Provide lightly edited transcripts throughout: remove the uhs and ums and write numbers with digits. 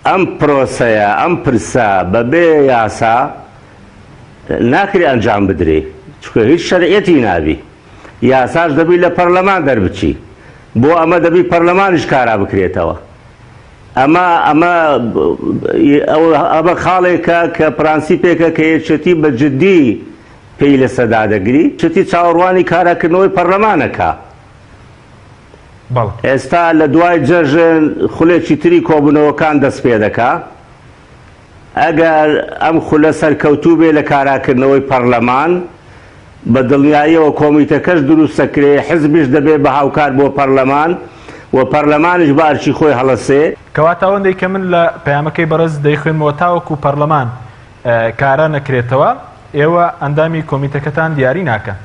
ئەم پرۆسەیە ئەم پرسە بەبێ یاسا ناکری ئەنجام بدرێ، چونکە هیچ شەرعیەتی نابی. یاساش دەبی لە پەرلەمان دەربچی، بۆ ئەمە دەبی پەرلەمانیش کارا بکرێتەوە. ئەمە خاڵێکە کە پرانسیپێکە کە یەکێتی بە جددی پێی لە سەدا دەگری، چەتی چاوەڕوانی کارەکردنەوەی پەرلەمانەکە. ئێستا لە دوای جەژن خولێکی تری کۆبوونەوەکان دەست پێ دەکا. ئەگەر ئەم خولە سەرکەوتوو بێ لە کاراکردنەوەی پەرلەمان، بە دڵنیاییەوە کۆمیتەکەش دروستەکرێ، حزبیش دەبێ بە هاوکار بۆ پەرلەمان و پەرلەمانیش بارچی خۆی هەڵەسێ. کەواتە ئەوەندەی کە من لە پەیامەکەی بەڕێز دەیخوێنمەوە تاوەکو پەرلەمان کارە نەکرێتەوە، ئێوە ئەندامی کۆمیتەکەتان دیاری ناکەن.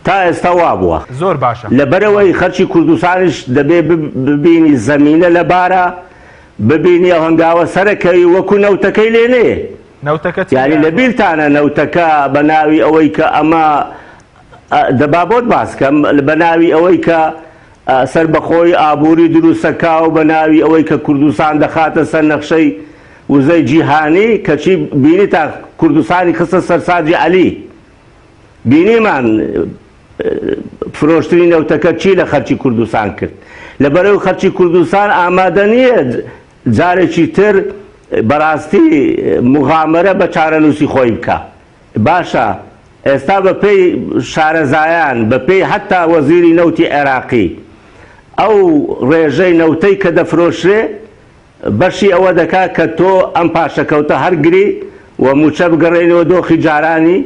تا ئێستا وا بووە. زۆر باشە. لەبەرەوەی خەرکی کوردستانیش دەبێ ببینی زەمینە لەبارە، ببینی ئەو هەنگاوە سەرەکەی وەکو نەوتەکەی لێنێ. نەوتەکە یعنی لەبیرتانە نەوتەکە بە ناوی ئەوەی کە ئەمە دەبابۆت باسکەم، بە ناوی ئەوەی کە سربەخۆی ئابووری دروستەکە و بە ناوی ئەوەی کە کوردستان دەخاتە سەر نەخشەی وزەی جیهانی، کەچی بینی تا کوردستانی خستە سەرساجی عەلی. بینیمان فرۆشتنی نەوتەکە چی لە خەرکی کوردستان کرد. لەبەرەوەی خەرکی کوردستان ئامادە نییە جارێکی تر بەڕاستی مغامرە بە چارەنووسی خۆی بکە. باشە ئێستا بە پێی شارەزایان، بە پێی حتا وەزیری نەوتی عێراقی، ئەو ڕێژەی نەوتەی کە دەفرۆشرێ بەشی ئەوە دەکات کە تۆ ئەم پاشەکەوتە هەرگری و موچە بگەڕێنەوە دۆخی جارانی